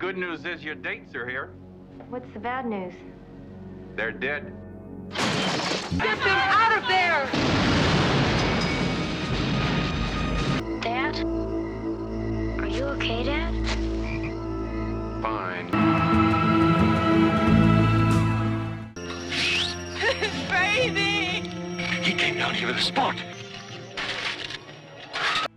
good news is your dates are here. What's the bad news? They're dead. Get them out of there! Dad? Are you okay, Dad? Fine. Baby! He came down here with a spot.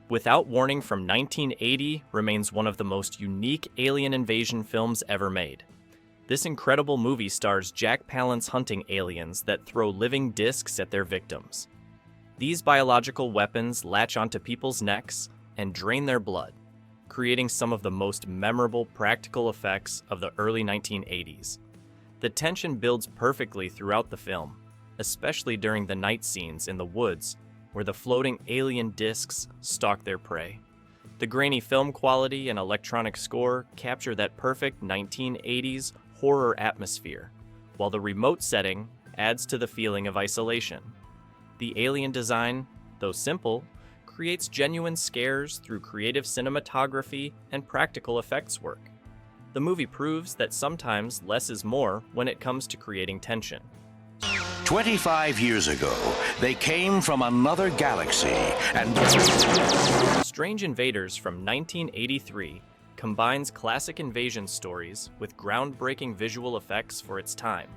Without Warning from 1980 remains one of the most unique alien invasion films ever made. This incredible movie stars Jack Palance hunting aliens that throw living discs at their victims. These biological weapons latch onto people's necks and drain their blood, creating some of the most memorable practical effects of the early 1980s. The tension builds perfectly throughout the film, especially during the night scenes in the woods where the floating alien discs stalk their prey. The grainy film quality and electronic score capture that perfect 1980s horror atmosphere, while the remote setting adds to the feeling of isolation. The alien design, though simple, creates genuine scares through creative cinematography and practical effects work. The movie proves that sometimes less is more when it comes to creating tension. 25 years ago, they came from another galaxy and... Strange Invaders from 1983 combines classic invasion stories with groundbreaking visual effects for its time.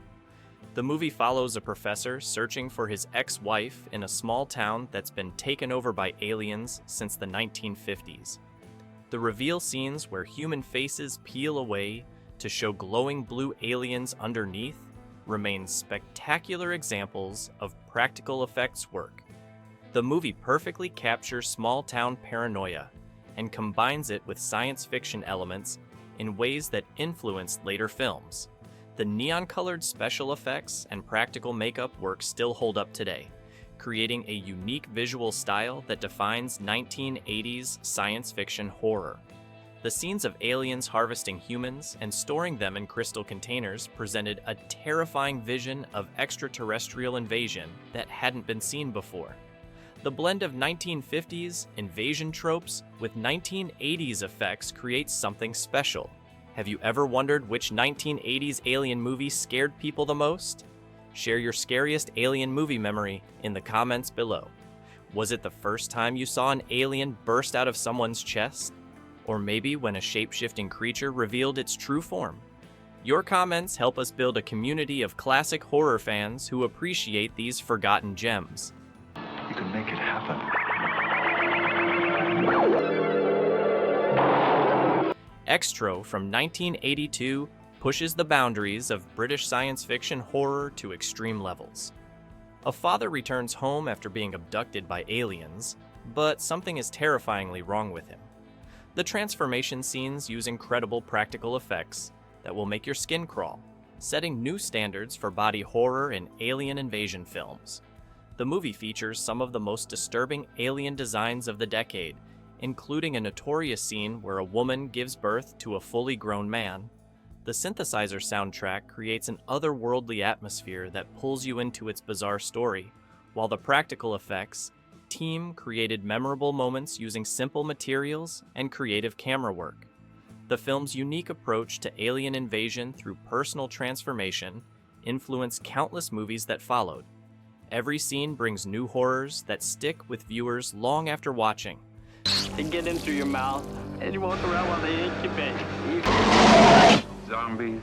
The movie follows a professor searching for his ex-wife in a small town that's been taken over by aliens since the 1950s. The reveal scenes where human faces peel away to show glowing blue aliens underneath remain spectacular examples of practical effects work. The movie perfectly captures small-town paranoia and combines it with science fiction elements in ways that influenced later films. The neon-colored special effects and practical makeup work still hold up today, creating a unique visual style that defines 1980s science fiction horror. The scenes of aliens harvesting humans and storing them in crystal containers presented a terrifying vision of extraterrestrial invasion that hadn't been seen before. The blend of 1950s invasion tropes with 1980s effects creates something special. Have you ever wondered which 1980s alien movie scared people the most? Share your scariest alien movie memory in the comments below. Was it the first time you saw an alien burst out of someone's chest? Or maybe when a shape-shifting creature revealed its true form? Your comments help us build a community of classic horror fans who appreciate these forgotten gems. You can make it happen. Xtro from 1982 pushes the boundaries of British science fiction horror to extreme levels. A father returns home after being abducted by aliens, but something is terrifyingly wrong with him. The transformation scenes use incredible practical effects that will make your skin crawl, setting new standards for body horror in alien invasion films. The movie features some of the most disturbing alien designs of the decade, including a notorious scene where a woman gives birth to a fully grown man. The synthesizer soundtrack creates an otherworldly atmosphere that pulls you into its bizarre story, while the practical effects team created memorable moments using simple materials and creative camera work. The film's unique approach to alien invasion through personal transformation influenced countless movies that followed. Every scene brings new horrors that stick with viewers long after watching. They get in through your mouth and you walk around while they incubate. Zombies.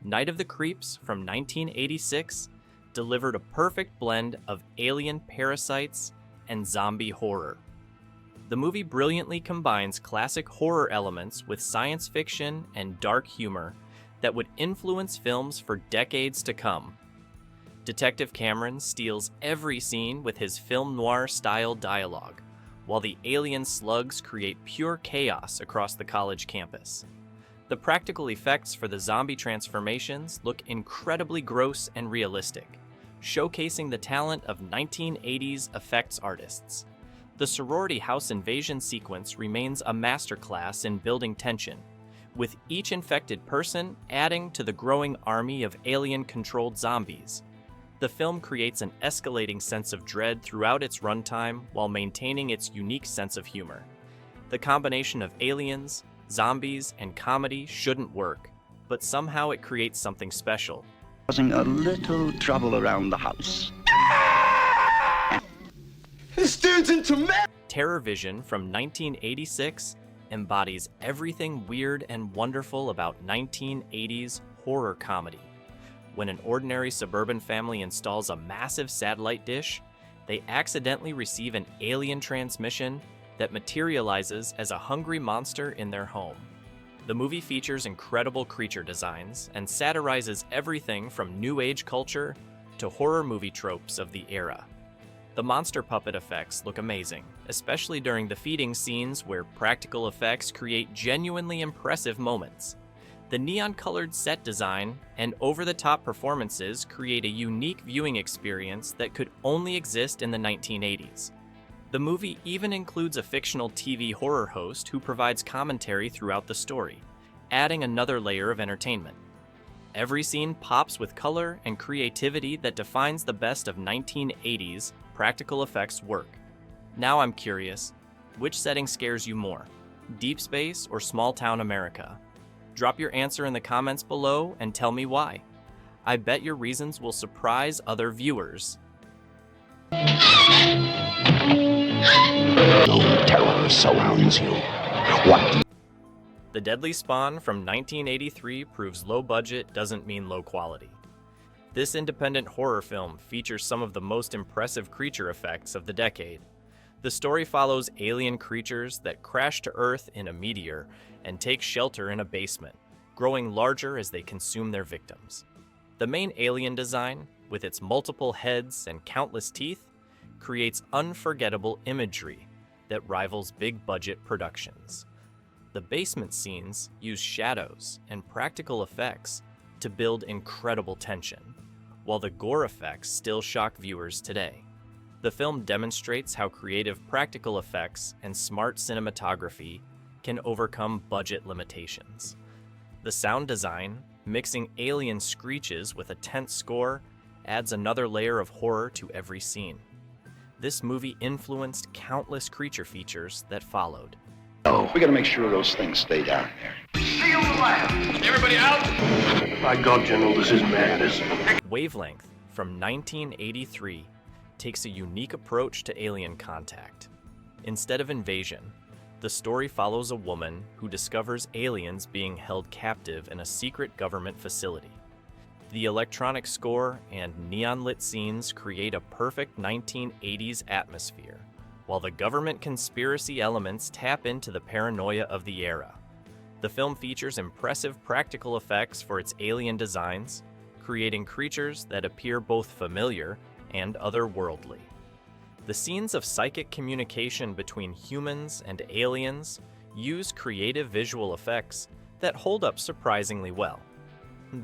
Night of the Creeps from 1986 delivered a perfect blend of alien parasites and zombie horror. The movie brilliantly combines classic horror elements with science fiction and dark humor that would influence films for decades to come. Detective Cameron steals every scene with his film noir-style dialogue, while the alien slugs create pure chaos across the college campus. The practical effects for the zombie transformations look incredibly gross and realistic, showcasing the talent of 1980s effects artists. The sorority house invasion sequence remains a masterclass in building tension, with each infected person adding to the growing army of alien-controlled zombies. The film creates an escalating sense of dread throughout its runtime while maintaining its unique sense of humor. The combination of aliens, zombies, and comedy shouldn't work, but somehow it creates something special. Causing a little trouble around the house. This dude's into me! Terrorvision from 1986 embodies everything weird and wonderful about 1980s horror comedy. When an ordinary suburban family installs a massive satellite dish, they accidentally receive an alien transmission that materializes as a hungry monster in their home. The movie features incredible creature designs and satirizes everything from New Age culture to horror movie tropes of the era. The monster puppet effects look amazing, especially during the feeding scenes where practical effects create genuinely impressive moments. The neon-colored set design and over-the-top performances create a unique viewing experience that could only exist in the 1980s. The movie even includes a fictional TV horror host who provides commentary throughout the story, adding another layer of entertainment. Every scene pops with color and creativity that defines the best of 1980s practical effects work. Now I'm curious, which setting scares you more, deep space or small-town America? Drop your answer in the comments below and tell me why. I bet your reasons will surprise other viewers. No terror surrounds you. What? The Deadly Spawn from 1983 proves low budget doesn't mean low quality. This independent horror film features some of the most impressive creature effects of the decade. The story follows alien creatures that crash to Earth in a meteor and take shelter in a basement, growing larger as they consume their victims. The main alien design, with its multiple heads and countless teeth, creates unforgettable imagery that rivals big-budget productions. The basement scenes use shadows and practical effects to build incredible tension, while the gore effects still shock viewers today. The film demonstrates how creative practical effects and smart cinematography can overcome budget limitations. The sound design, mixing alien screeches with a tense score, adds another layer of horror to every scene. This movie influenced countless creature features that followed. Oh, we gotta make sure those things stay down there. Everybody out! By God, General, this is madness. Wavelength from 1983 takes a unique approach to alien contact. Instead of invasion, the story follows a woman who discovers aliens being held captive in a secret government facility. The electronic score and neon-lit scenes create a perfect 1980s atmosphere, while the government conspiracy elements tap into the paranoia of the era. The film features impressive practical effects for its alien designs, creating creatures that appear both familiar and otherworldly. The scenes of psychic communication between humans and aliens use creative visual effects that hold up surprisingly well.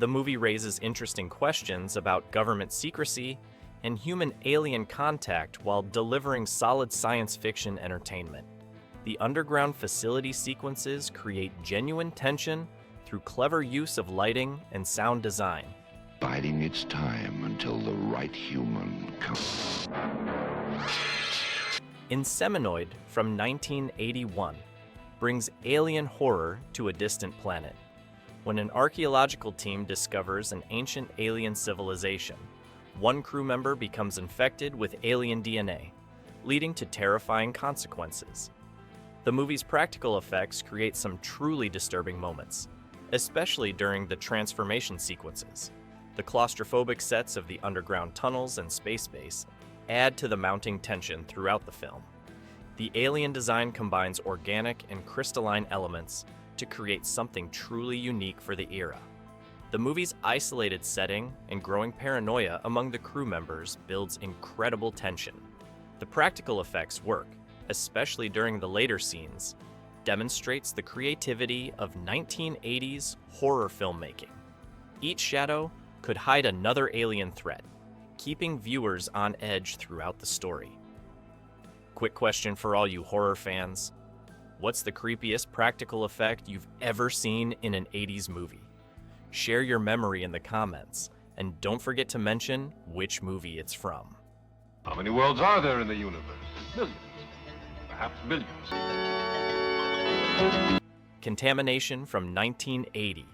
The movie raises interesting questions about government secrecy and human-alien contact while delivering solid science fiction entertainment. The underground facility sequences create genuine tension through clever use of lighting and sound design. Biding its time until the right human comes. Inseminoid from 1981 brings alien horror to a distant planet. When an archaeological team discovers an ancient alien civilization, one crew member becomes infected with alien DNA, leading to terrifying consequences. The movie's practical effects create some truly disturbing moments, especially during the transformation sequences. The claustrophobic sets of the underground tunnels and space base add to the mounting tension throughout the film. The alien design combines organic and crystalline elements to create something truly unique for the era. The movie's isolated setting and growing paranoia among the crew members builds incredible tension. The practical effects work, especially during the later scenes, demonstrates the creativity of 1980s horror filmmaking. Each shadow could hide another alien threat, keeping viewers on edge throughout the story. Quick question for all you horror fans. What's the creepiest practical effect you've ever seen in an 80s movie? Share your memory in the comments, and don't forget to mention which movie it's from. How many worlds are there in the universe? Millions. Perhaps billions. Contamination from 1980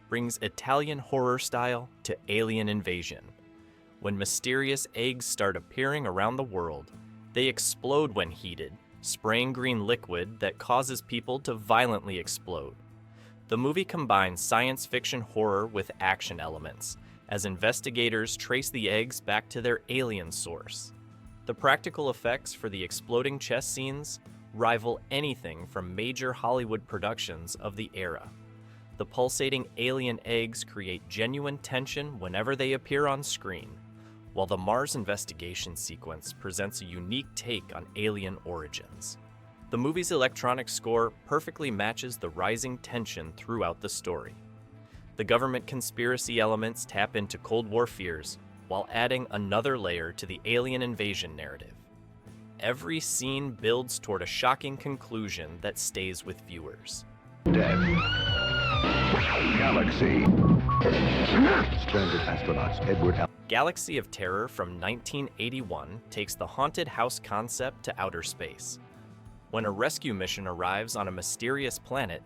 brings Italian horror style to alien invasion. When mysterious eggs start appearing around the world, they explode when heated, spraying green liquid that causes people to violently explode. The movie combines science fiction horror with action elements, as investigators trace the eggs back to their alien source. The practical effects for the exploding chest scenes rival anything from major Hollywood productions of the era. The pulsating alien eggs create genuine tension whenever they appear on screen, while the Mars investigation sequence presents a unique take on alien origins. The movie's electronic score perfectly matches the rising tension throughout the story. The government conspiracy elements tap into Cold War fears, while adding another layer to the alien invasion narrative. Every scene builds toward a shocking conclusion that stays with viewers. Dead. Galaxy. Stranded astronauts Edward Galaxy of Terror from 1981 takes the haunted house concept to outer space. When a rescue mission arrives on a mysterious planet,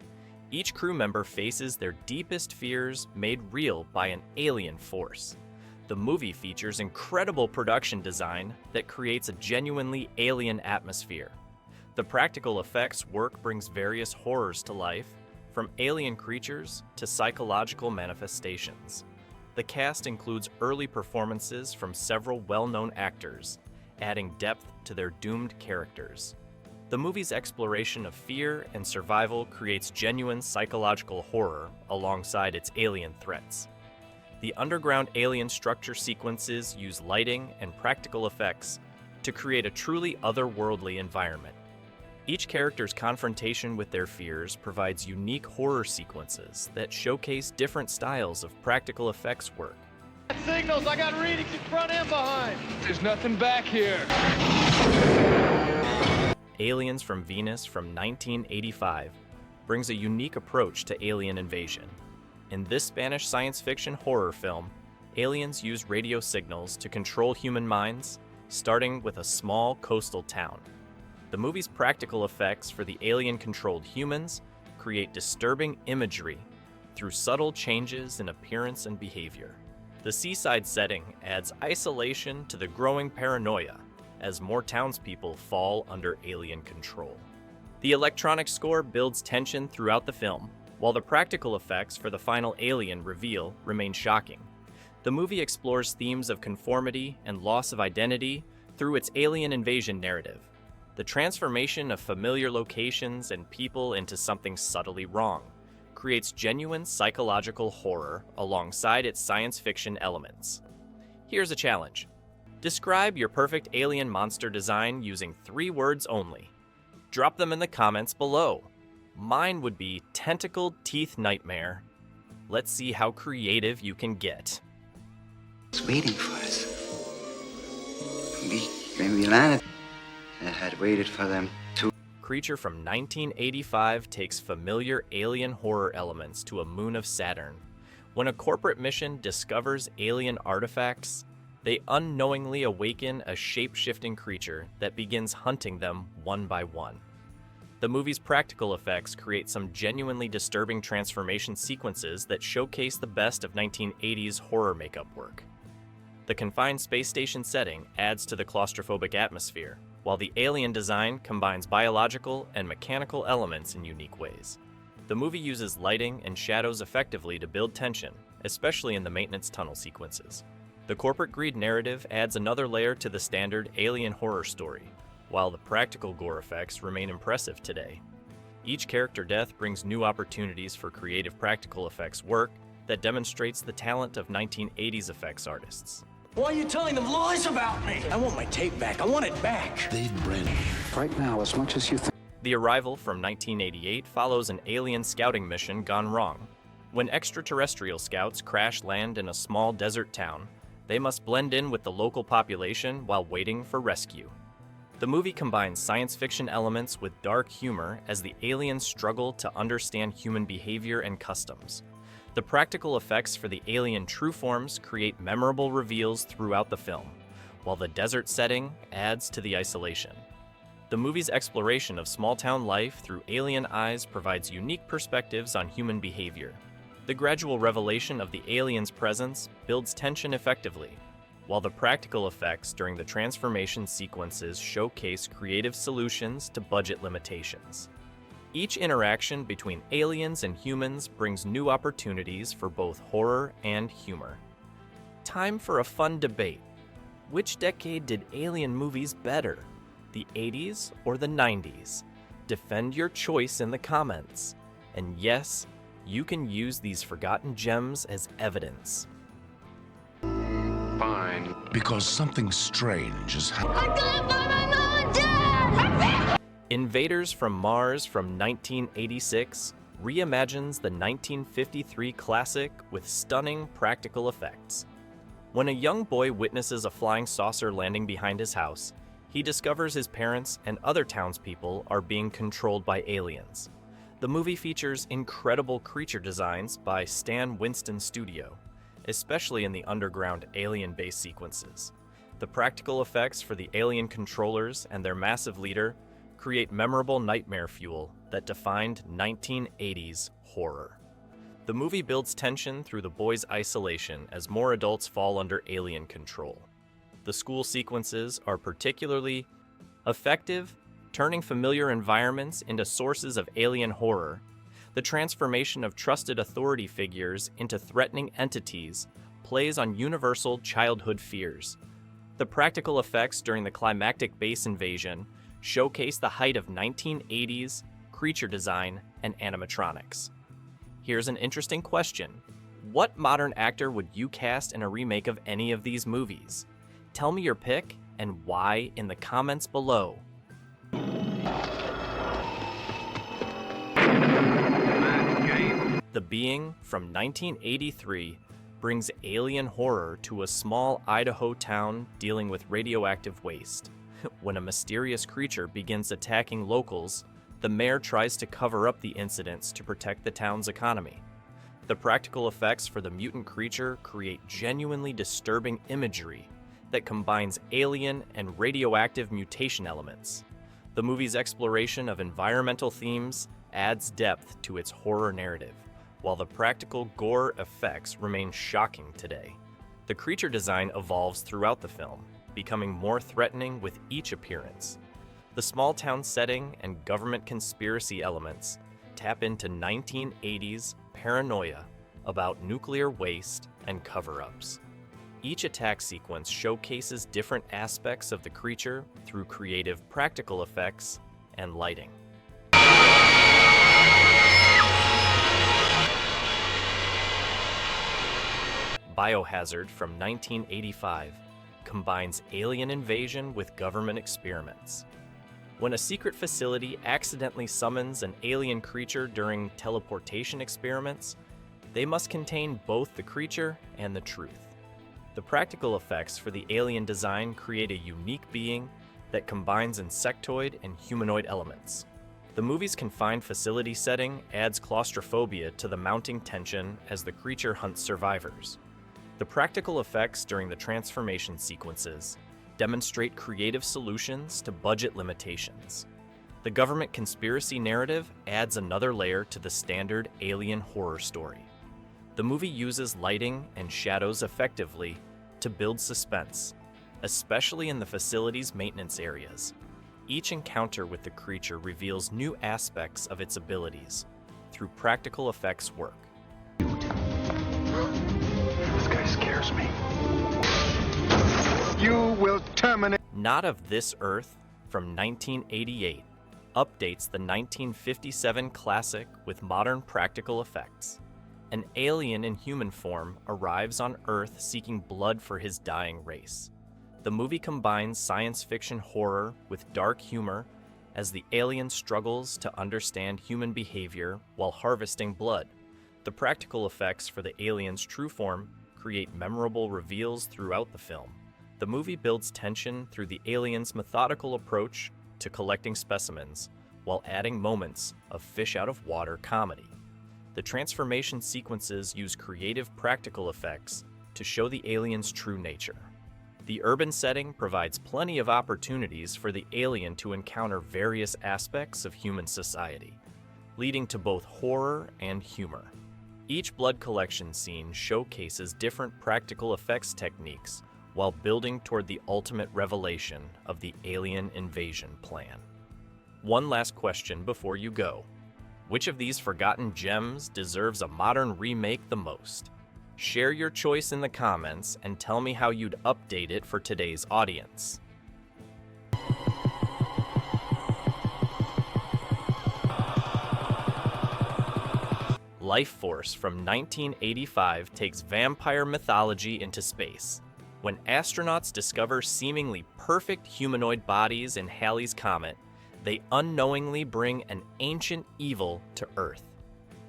each crew member faces their deepest fears made real by an alien force. The movie features incredible production design that creates a genuinely alien atmosphere. The practical effects work brings various horrors to life, from alien creatures to psychological manifestations. The cast includes early performances from several well-known actors, adding depth to their doomed characters. The movie's exploration of fear and survival creates genuine psychological horror alongside its alien threats. The underground alien structure sequences use lighting and practical effects to create a truly otherworldly environment. Each character's confrontation with their fears provides unique horror sequences that showcase different styles of practical effects work. Signals, I got readings in front and behind. There's nothing back here. Aliens from Venus from 1985 brings a unique approach to alien invasion. In this Spanish science fiction horror film, aliens use radio signals to control human minds, starting with a small coastal town. The movie's practical effects for the alien-controlled humans create disturbing imagery through subtle changes in appearance and behavior. The seaside setting adds isolation to the growing paranoia as more townspeople fall under alien control. The electronic score builds tension throughout the film, while the practical effects for the final alien reveal remain shocking. The movie explores themes of conformity and loss of identity through its alien invasion narrative. The transformation of familiar locations and people into something subtly wrong creates genuine psychological horror alongside its science fiction elements. Here's a challenge. Describe your perfect alien monster design using 3 words only. Drop them in the comments below. Mine would be Tentacled Teeth Nightmare. Let's see how creative you can get. It's waiting for us. We landed. I had waited for them to. Creature from 1985 takes familiar alien horror elements to a moon of Saturn. When a corporate mission discovers alien artifacts, they unknowingly awaken a shape-shifting creature that begins hunting them one by one. The movie's practical effects create some genuinely disturbing transformation sequences that showcase the best of 1980s horror makeup work. The confined space station setting adds to the claustrophobic atmosphere, while the alien design combines biological and mechanical elements in unique ways. The movie uses lighting and shadows effectively to build tension, especially in the maintenance tunnel sequences. The corporate greed narrative adds another layer to the standard alien horror story, while the practical gore effects remain impressive today. Each character death brings new opportunities for creative practical effects work that demonstrates the talent of 1980s effects artists. Why are you telling them lies about me? I want my tape back. I want it back. Dave Brennan. Right now, as much as you think. The Arrival from 1988 follows an alien scouting mission gone wrong. When extraterrestrial scouts crash land in a small desert town, they must blend in with the local population while waiting for rescue. The movie combines science fiction elements with dark humor as the aliens struggle to understand human behavior and customs. The practical effects for the alien true forms create memorable reveals throughout the film, while the desert setting adds to the isolation. The movie's exploration of small-town life through alien eyes provides unique perspectives on human behavior. The gradual revelation of the aliens' presence builds tension effectively, while the practical effects during the transformation sequences showcase creative solutions to budget limitations. Each interaction between aliens and humans brings new opportunities for both horror and humor. Time for a fun debate. Which decade did alien movies better? The 80s or the 90s? Defend your choice in the comments. And yes, you can use these forgotten gems as evidence. Fine. Because something strange is happening. I'm gonna find my mom and dad! Invaders from Mars from 1986 reimagines the 1953 classic with stunning practical effects. When a young boy witnesses a flying saucer landing behind his house, he discovers his parents and other townspeople are being controlled by aliens. The movie features incredible creature designs by Stan Winston Studio, especially in the underground alien base sequences. The practical effects for the alien controllers and their massive leader create memorable nightmare fuel that defined 1980s horror. The movie builds tension through the boy's isolation as more adults fall under alien control. The school sequences are particularly effective, turning familiar environments into sources of alien horror. The transformation of trusted authority figures into threatening entities plays on universal childhood fears. The practical effects during the climactic base invasion showcase the height of 1980s creature design and animatronics. Here's an interesting question. What modern actor would you cast in a remake of any of these movies? Tell me your pick and why in the comments below. The Being from 1983 brings alien horror to a small Idaho town dealing with radioactive waste. When a mysterious creature begins attacking locals, the mayor tries to cover up the incidents to protect the town's economy. The practical effects for the mutant creature create genuinely disturbing imagery that combines alien and radioactive mutation elements. The movie's exploration of environmental themes adds depth to its horror narrative, while the practical gore effects remain shocking today. The creature design evolves throughout the film, becoming more threatening with each appearance. The small town setting and government conspiracy elements tap into 1980s paranoia about nuclear waste and cover-ups. Each attack sequence showcases different aspects of the creature through creative practical effects and lighting. Biohazard from 1985 combines alien invasion with government experiments. When a secret facility accidentally summons an alien creature during teleportation experiments, they must contain both the creature and the truth. The practical effects for the alien design create a unique being that combines insectoid and humanoid elements. The movie's confined facility setting adds claustrophobia to the mounting tension as the creature hunts survivors. The practical effects during the transformation sequences demonstrate creative solutions to budget limitations. The government conspiracy narrative adds another layer to the standard alien horror story. The movie uses lighting and shadows effectively to build suspense, especially in the facility's maintenance areas. Each encounter with the creature reveals new aspects of its abilities through practical effects work. This guy scares me. You will terminate. Not of This Earth from 1988 updates the 1957 classic with modern practical effects. An alien in human form arrives on Earth seeking blood for his dying race. The movie combines science fiction horror with dark humor as the alien struggles to understand human behavior while harvesting blood. The practical effects for the alien's true form create memorable reveals throughout the film. The movie builds tension through the alien's methodical approach to collecting specimens, while adding moments of fish-out-of-water comedy. The transformation sequences use creative practical effects to show the alien's true nature. The urban setting provides plenty of opportunities for the alien to encounter various aspects of human society, leading to both horror and humor. Each blood collection scene showcases different practical effects techniques while building toward the ultimate revelation of the alien invasion plan. One last question before you go. Which of these forgotten gems deserves a modern remake the most? Share your choice in the comments and tell me how you'd update it for today's audience. Lifeforce from 1985 takes vampire mythology into space. When astronauts discover seemingly perfect humanoid bodies in Halley's Comet, they unknowingly bring an ancient evil to Earth.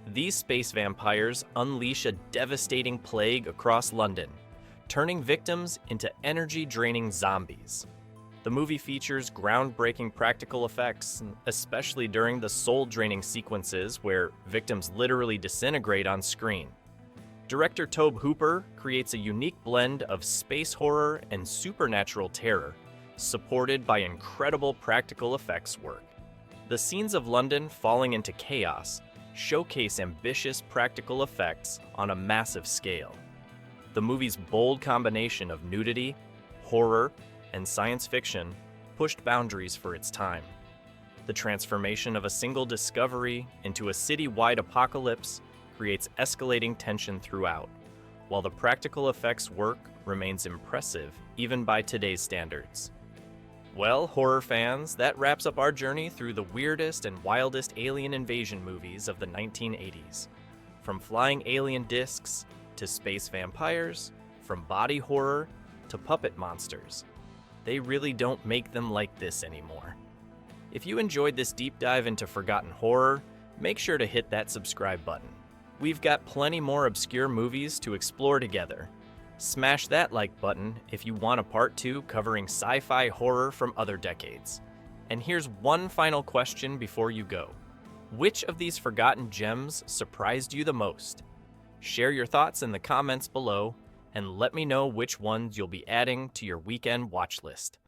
These space vampires unleash a devastating plague across London, turning victims into energy-draining zombies. The movie features groundbreaking practical effects, especially during the soul-draining sequences where victims literally disintegrate on screen. Director Tobe Hooper creates a unique blend of space horror and supernatural terror, supported by incredible practical effects work. The scenes of London falling into chaos showcase ambitious practical effects on a massive scale. The movie's bold combination of nudity, horror, and science fiction pushed boundaries for its time. The transformation of a single discovery into a city-wide apocalypse creates escalating tension throughout, while the practical effects work remains impressive even by today's standards. Well, horror fans, that wraps up our journey through the weirdest and wildest alien invasion movies of the 1980s. From flying alien discs to space vampires, from body horror to puppet monsters. They really don't make them like this anymore. If you enjoyed this deep dive into forgotten horror, make sure to hit that subscribe button. We've got plenty more obscure movies to explore together. Smash that like button if you want a part 2 covering sci-fi horror from other decades. And here's one final question before you go. Which of these forgotten gems surprised you the most? Share your thoughts in the comments below, and let me know which ones you'll be adding to your weekend watch list.